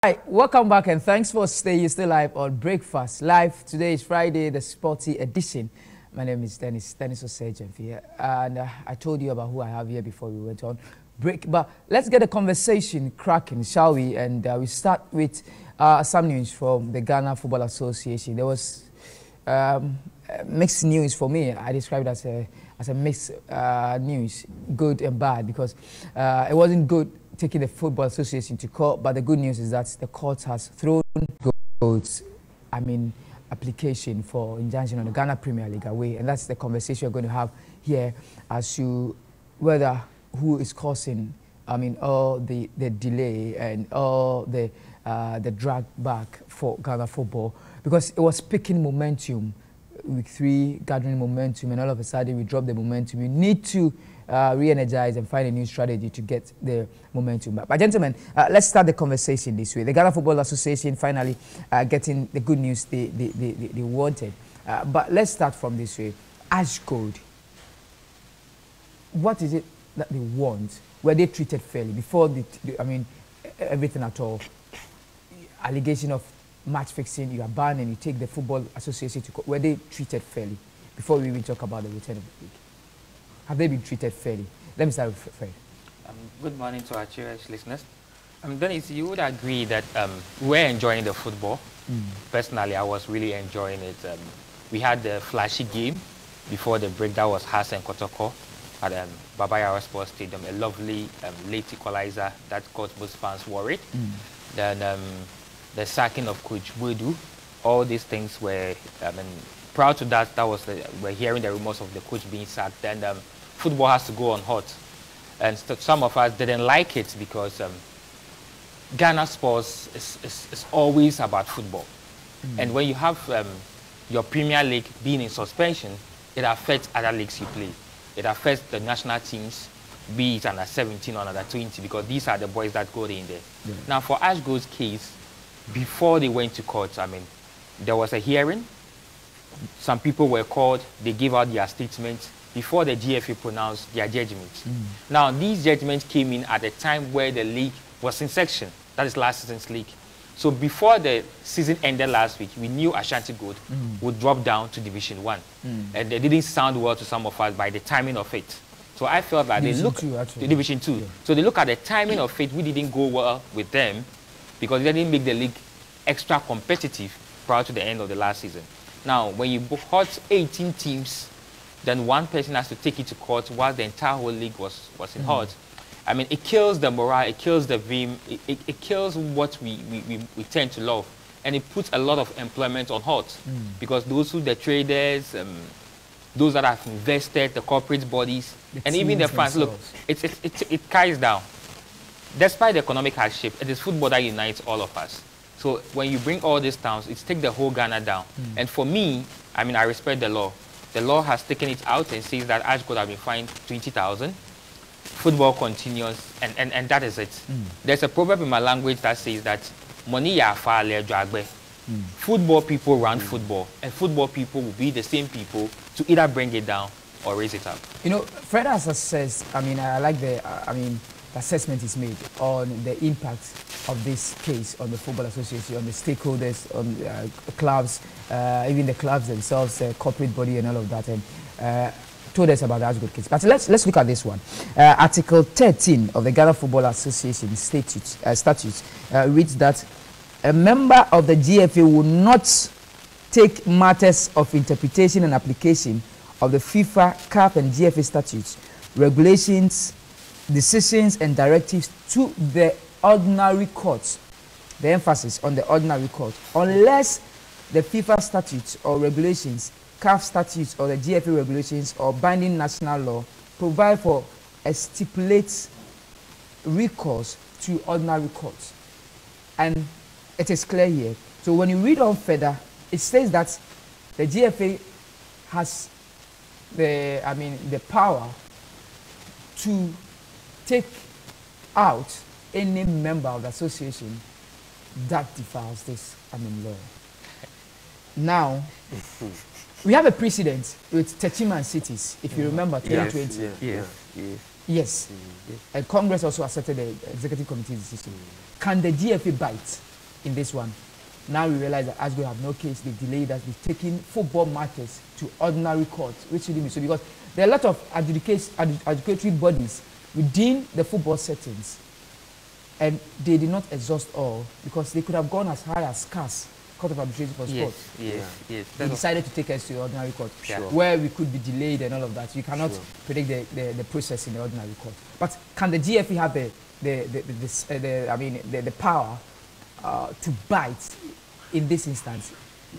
Hi, welcome back and thanks for staying still live on Breakfast Live. Today is Friday, the sporty edition. My name is Dennis Osagyemfiah, and I told you about who I have here before we went on break. But let's get a conversation cracking, shall we? And we start with some news from the Ghana Football Association. There was mixed news for me. I described it as a mixed news, good and bad, because it wasn't good taking the Football Association to court, but the good news is that the court has thrown Gold's, application for injunction on the Ghana Premier League away, and that's the conversation we're going to have here as to whether who is causing, all the delay and all the drag back for Ghana football, because it was picking momentum, week 3 gathering momentum, and all of a sudden we dropped the momentum. You need to re-energize and find a new strategy to get the momentum back. But gentlemen, let's start the conversation this way. The Ghana Football Association finally getting the good news they wanted. But let's start from this way. Ash Gold, what is it that they want? Were they treated fairly before everything at all? Allegation of match fixing, you are banned and you take the Football Association to court. Were they treated fairly before we even talk about the return of the league? Have they been treated fairly? Let me start with Fred. Good morning to our cherished listeners. Dennis, you would agree that we're enjoying the football. Personally, I was really enjoying it. We had the flashy game before the break. That was Hassan Kotoko at Baba Yara Sports Stadium, a lovely late equalizer that got most fans worried. Then the sacking of Coach Buedu, all these things were, prior to that, we're hearing the rumors of the coach being sacked. Then football has to go on hot. And some of us didn't like it because Ghana sports is always about football. And when you have your Premier League being in suspension, it affects other leagues you play. It affects the national teams, be it under 17 or under 20, because these are the boys that go in there. Now, for Ash Gold's case, before they went to court, there was a hearing. Some people were called, they gave out their statements before the GFA pronounced their judgments. Now, these judgments came in at a time where the league was in section. That is last season's league. So before the season ended last week, we knew Ashanti Gold would drop down to Division 1. And they didn't sound well to some of us by the timing of it. So I felt that Division they looked to Division 2. Yeah. So they look at the timing of it. We didn't go well with them because they didn't make the league extra competitive prior to the end of the last season. Now, when you hurt 18 teams, then one person has to take it to court while the entire whole league was in hurt. It kills the morale, it kills the vim, it kills what we tend to love. And it puts a lot of employment on halt. Because those who, the traders, those that have invested, the corporate bodies, and even the fans, look, it carries down. Despite the economic hardship, it is football that unites all of us. So when you bring all these towns, it's take the whole Ghana down. And for me, I respect the law. The law has taken it out and says that Ash Gold have been fined 20,000. Football continues, and that is it. There's a proverb in my language that says that money ya fa le dragbe. Football people run football, and football people will be the same people to either bring it down or raise it up. Fred has assessed, I like the assessment is made on the impact of this case on the Football Association, on the stakeholders, on clubs, even the clubs themselves, corporate body and all of that, and told us about the Ash Gold case. But let's look at this one. Article 13 of the Ghana Football Association statutes reads that a member of the GFA will not take matters of interpretation and application of the FIFA, CAF and GFA statutes, regulations, decisions and directives to the ordinary courts. The emphasis on the ordinary court, unless the FIFA statutes or regulations, CAF statutes or the GFA regulations or binding national law provide for a stipulate recourse to ordinary courts. And it is clear here. So when you read on further, it says that the GFA has the power to take out any member of the association that defiles this law. Now, we have a precedent with 13 cities, if you remember, 2020. Yes. And Congress also accepted the executive committee's decision. Can the GFA bite in this one. Now we realize that ASGO have no case, they've delayed us, they've taken football matters to ordinary court, which shouldn't be so, because there are a lot of adjudicatory bodies within the football settings, and they did not exhaust all, because they could have gone as high as CAS, Court of Arbitration for Sport. Yes. They decided to take us to the ordinary court, Sure. where we could be delayed and all of that. You cannot predict the process in the ordinary court. But can the GFA have the power to bite in this instance?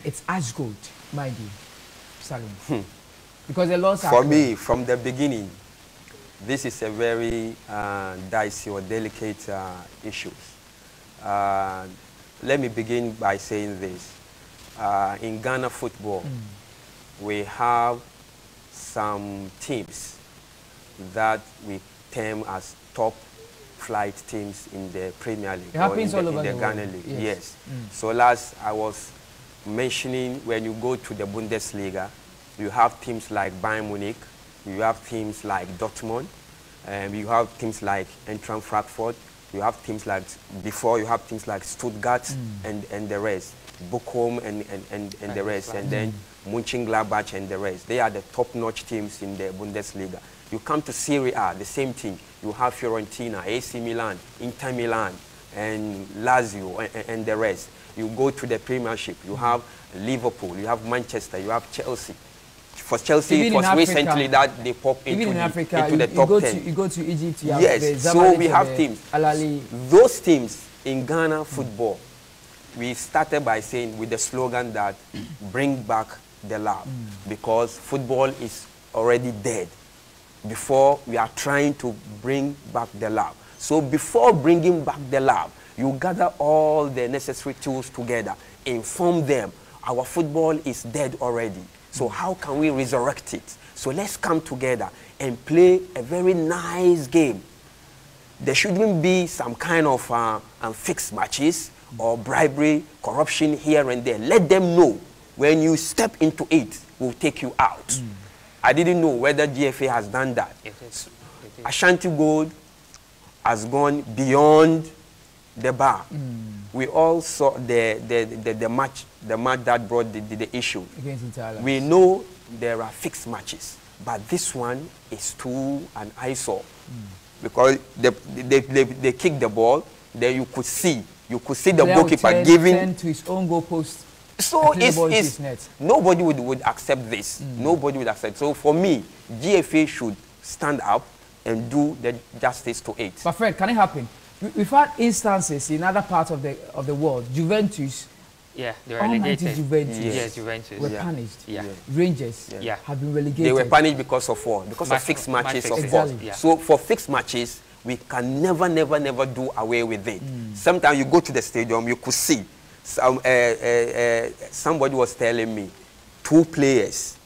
It's ASGO, mind you, Salim. Because the laws are for me, from the beginning, this is a very dicey or delicate issue. Let me begin by saying this. In Ghana football, we have some teams that we term as top flight teams in the Premier League. It happens all over in the Ghana world. League. Yes. So last I was mentioning, when you go to the Bundesliga, you have teams like Bayern Munich, you have teams like Dortmund, you have teams like Eintracht Frankfurt, you have teams like, before you have teams like Stuttgart and the rest, Bochum and the rest, and then Mönchengladbach and the rest. They are the top-notch teams in the Bundesliga. You come to Serie A, the same thing. You have Fiorentina, AC Milan, Inter Milan, and Lazio and the rest. You go to the Premiership, you have Liverpool, you have Manchester, you have Chelsea. For Chelsea, even it was Africa, recently that they popped into the top 10. You go to Egypt, you have yes, so we have teams. Those teams in Ghana football, we started by saying with the slogan that bring back the love, because football is already dead. Before, we are trying to bring back the love. So before bringing back the love, you gather all the necessary tools together, inform them. Our football is dead already. So how can we resurrect it? So let's come together and play a very nice game. There shouldn't be some kind of fixed matches or bribery, corruption here and there. Let them know when you step into it, we'll take you out. I didn't know whether GFA has done that. Ashanti Gold has gone beyond the bar. We all saw the match that brought the issue. We know there are fixed matches, but this one is too an eyesore, because they kick the ball. There you could see the goalkeeper giving to his own goalpost. So nobody would accept this. Nobody would accept. So for me, GFA should stand up and do the justice to it. But Fred, can it happen? We've had instances in other parts of the world. Juventus, they were relegated. Juventus, Juventus were punished. Yeah. Rangers have been relegated. They were punished because of what? Because of fixed matches, of course. So for fixed matches, we can never do away with it. Sometimes you go to the stadium, you could see. Somebody was telling me, 2 players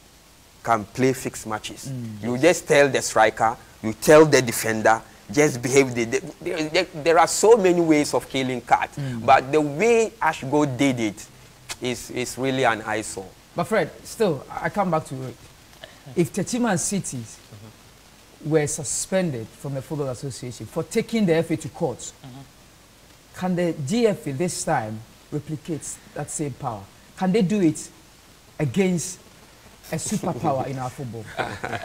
can play fixed matches. You just tell the striker, you tell the defender, just behave. There are so many ways of killing cats, but the way ASGO did it is really an eyesore. But Fred, still, I come back to it. If Tetima and Cities were suspended from the Football Association for taking the FA to court, can the GFA this time replicate that same power? Can they do it against a superpower in our football?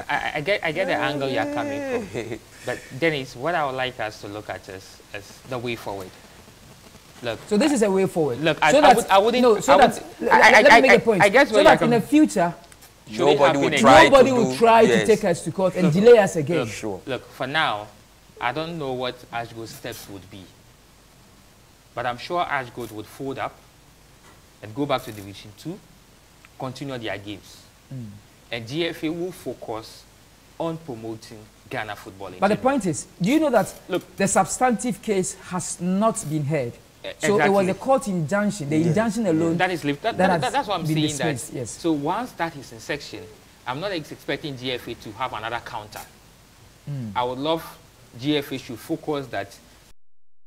I get the angle you're coming from. But Dennis, what I would like us to look at is the way forward. Look. So this is a way forward. Look, I wouldn't. No, so that let me make a point. I guess so that in the future, nobody would try to take us to court and delay us again. Look, for now, I don't know what ASGO's steps would be. But I'm sure ASGO would fold up and go back to Division 2, continue their games. And GFA will focus on promoting Ghana football. But the point is, do you know that the substantive case has not been heard? So it was a court injunction, the injunction alone. That's what I'm saying. Yes. So once that is in section, I'm not expecting GFA to have another counter. I would love GFA should focus that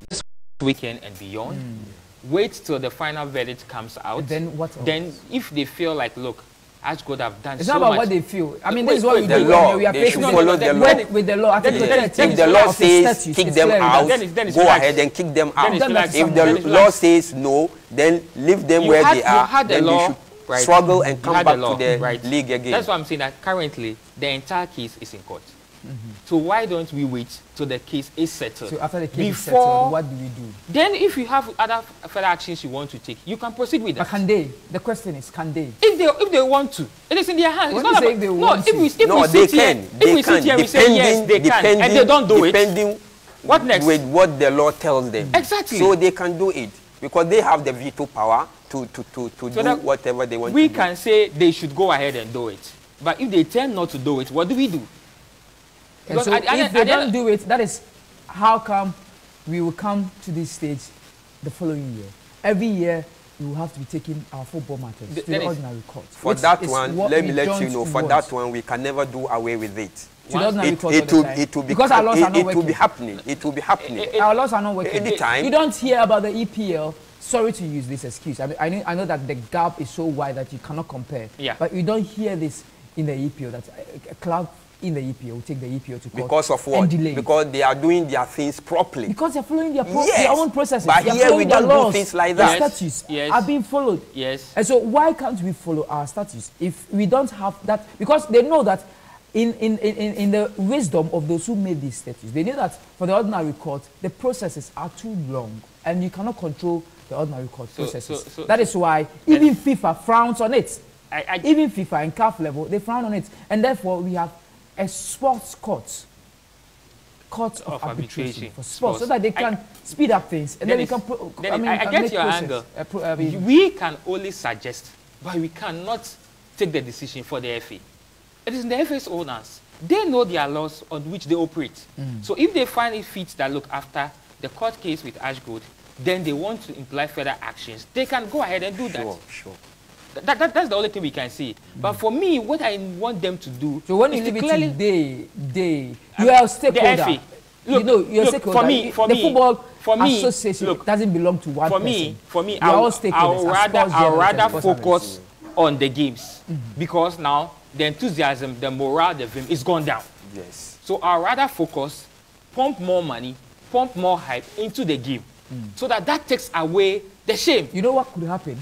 this weekend and beyond. Wait till the final verdict comes out. Then what? Then if they feel like, look, Ash could have done it's so not about much. what they feel. I mean, this is what we the do law, when we are they should facing follow the law. with the law. I think If the law says kick them out, go ahead and kick them out. If the law says no, then leave them where they are. Then they should struggle and come back to the league again. That's why I'm saying that currently the entire case is in court. So why don't we wait till the case is settled? So after the case is settled, what do we do? Then if you have other further actions you want to take, you can proceed with that. But can they? The question is, can they? If they want to, it is in their hands. When it's not you say about, they no, want if we, if no, we they sit here, can. if They we sit here, can. we say yes, they can, and they don't do it. What next? With what the law tells them. Exactly. So they can do it because they have the veto power to do whatever they want to do. We can say they should go ahead and do it. But if they tend not to do it, what do we do? And so if they don't do it, that is how come we will come to this stage the following year. Every year, we will have to be taking our football matters to the ordinary court. For that one, let me let you know, for that one, we can never do away with it. It will be happening. It will be happening. Our laws are not working. Anytime. You don't hear about the EPL. Sorry to use this excuse. I know that the gap is so wide that you cannot compare. Yeah. But you don't hear this in the EPL, that a club in the EPL will take the EPL to court. Because of what? Because they are doing their things properly. Because they're following their own processes. But here we don't do things like that. The statutes are being followed. Yes. And so why can't we follow our statutes if we don't have that? Because they know that in the wisdom of those who made these statutes, they know that for the ordinary court, the processes are too long and you cannot control the ordinary court processes. That is why even FIFA frowns on it. Even FIFA and CAF level, they frown on it. And therefore, we have a sports court of arbitration for sports, so that they can speed up things. And then we can I get your angle. We can only suggest, but we cannot take the decision for the FA. It is in the FA's own hands. They know their laws on which they operate. So if they find it fit that look after the court case with Ashgold, then they want to imply further actions, they can go ahead and do that. Sure. That's the only thing we can see. But for me, what I want them to do. So when you leave it today, you are a stakeholder. Look, you're a stakeholder. The football association doesn't belong to one person. For me, I'll rather focus on the games because now the enthusiasm, the morale, the vim is gone down. Yes. So I'll rather focus, pump more money, pump more hype into the game, so that takes away the shame. You know what could happen?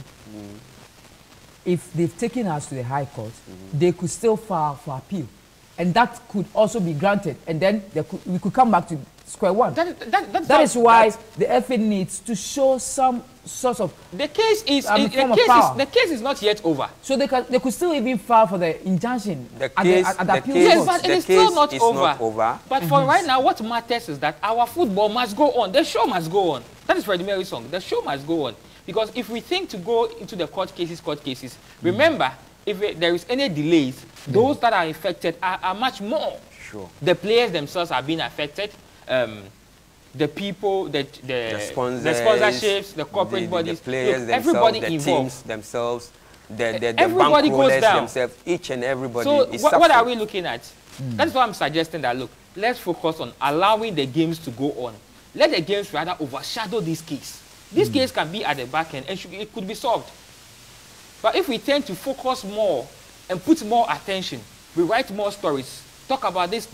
If they've taken us to the High Court, they could still file for appeal. And that could also be granted. And then we could come back to square one. That is why the FA needs to show some sort of the case is not yet over. So they could still even file for the injunction at the appeal. Yes, but it is still not over. But for right now, what matters is that our football must go on. The show must go on. That is Freddie Mercury's song. The show must go on. Because if we think to go into the court cases, remember, if there is any delays, those that are affected are much more. Sure. The players themselves are being affected. The people, the sponsorships, the corporate bodies, the players everybody the involved. Teams themselves, the everybody goes down. Themselves, each and everybody is suffering. What are we looking at? That's why I'm suggesting that, look, let's focus on allowing the games to go on. Let the games rather overshadow this case. This case can be at the back end and it could be solved. But if we tend to focus more and put more attention, we write more stories, talk about this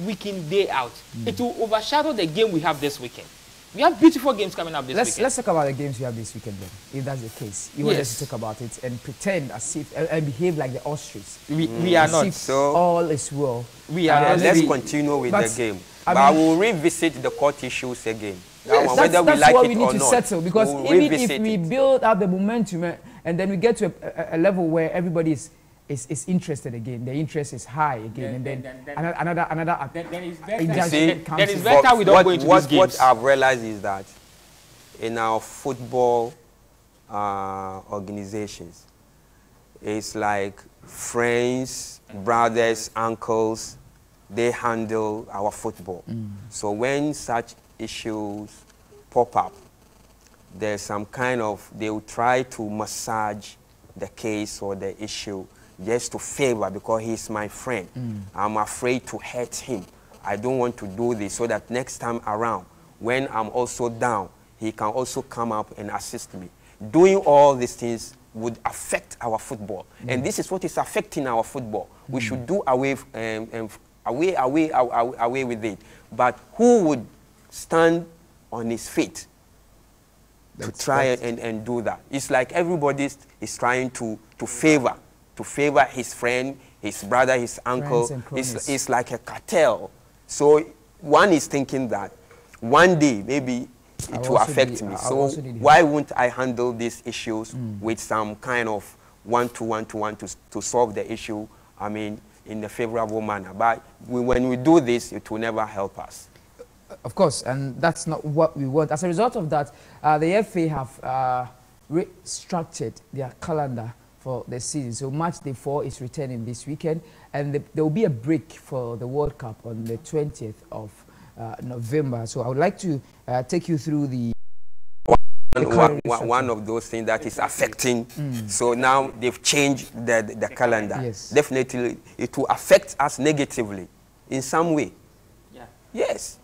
weekend day out, it will overshadow the game we have this weekend. We have beautiful games coming up this weekend. Let's talk about the games we have this weekend then, if that's the case. You want us to talk about it and pretend as if, and behave like the ostrich. We are not. So all is well. We are not. Let's continue with the game. But I will revisit the court issues again. That's what we need to settle, because even if we build up the momentum and then we get to a level where everybody is interested again, the interest is high again, and then another injunction comes in. Then it's better we don't go into these games. What I've realized is that in our football organizations, it's like friends, brothers, uncles, they handle our football. So when such issues pop up, there's some kind of, they will try to massage the case or the issue just to favor, because he's my friend. I'm afraid to hurt him. I don't want to do this, so that next time around, when I'm also down, he can also come up and assist me. Doing all these things would affect our football. And this is what is affecting our football. We should do away with it. But who would stand on his feet to try and do that? It's like everybody is trying to favor his friend, his brother, his uncle. It's like a cartel. So one is thinking that one day maybe it will affect me. So why won't I handle these issues with some kind of one-to-one to solve the issue, I mean, in a favorable manner? But when we do this, it will never help us. Of course, and that's not what we want. As a result of that, the FA have restructured their calendar for the season. So match day 4 is returning this weekend, and there will be a break for the World Cup on the 20th of November. So I would like to take you through one of those things that is affecting. So now they've changed the calendar. Yes. Definitely, it will affect us negatively in some way. Yeah. Yes.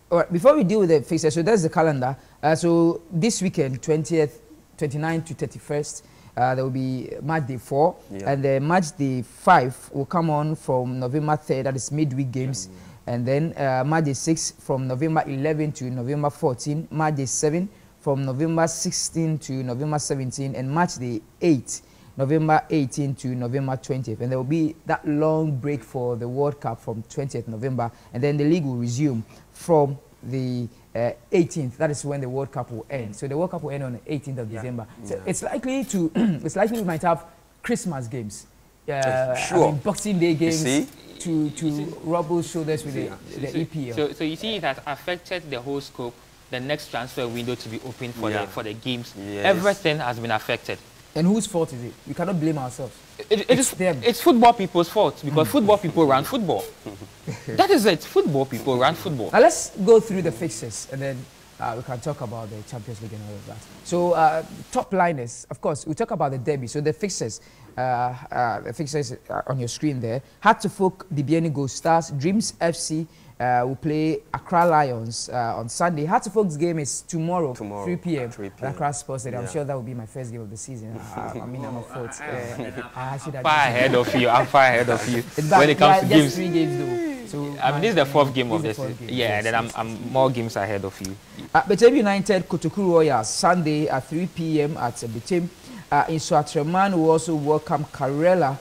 All right, before we deal with the fixture, so that's the calendar. So this weekend, 20th, 29th to 31st, there will be match day 4, and the match day 5 will come on from November 3rd, that is midweek games, and then match day 6 from November 11 to November 14, match day 7 from November 16 to November 17, and match day 8, November 18 to November 20th, and there will be that long break for the World Cup from 20th November, and then the league will resume from the 18th. That is when the World Cup will end. So the World Cup will end on the 18th of December. So it's likely to, it's likely we might have Christmas games, sure. I mean, Boxing Day games to rub shoulders with the EPL. So you see, it has affected the whole scope. The next transfer window to be open for the games. Yes. Everything has been affected. And whose fault is it? We cannot blame ourselves. It's them. It's football people's fault, because football people run football. That is it. Football people run football. Now let's go through the fixtures, and then we can talk about the Champions League and all of that. So top liners, of course, we'll talk about the derby. So the fixtures on your screen there. Hartlepool, Dibiani Gold Stars, Dreams FC will play Accra Lions on Sunday. Hartlepool's game is tomorrow 3 p.m. at Accra Sports Stadium. I'm sure that will be my first game of the season. I mean, I'm a fourth. Far ahead of you. I'm far ahead of you. When it comes to games. 3 games though. So I mean, this is the 4th game of the season. Yeah, and then I'm more games ahead of you. Betem United, Kotoko Royals, Sunday at 3 p.m. at Betem. In Swatreman will also welcome Karela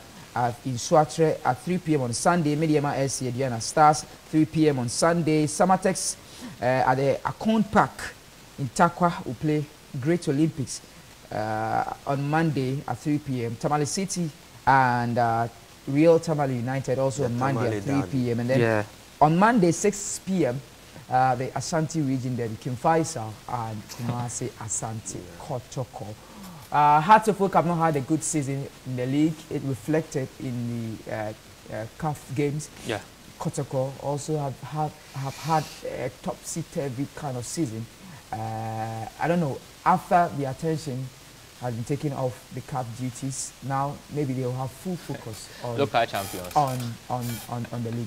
in Swatre at 3 p.m. on Sunday. Mediama SC Diana Stars, 3 p.m. on Sunday. Samatex at the Akon Park in Takwa will play Great Olympics on Monday at 3 p.m. Tamale City and Real Tamale United also on Monday at 3 p.m. And then on Monday, 6 p.m., the Ashanti region there, Kim Faisal and Kumasi Asante Kotoko. Hartlepool have not had a good season in the league. It reflected in the CAF games. Yeah. Kotoko also have had a topsy-turvy kind of season. I don't know, after the attention has been taken off the CAF duties, now maybe they'll have full focus on local champions on the league.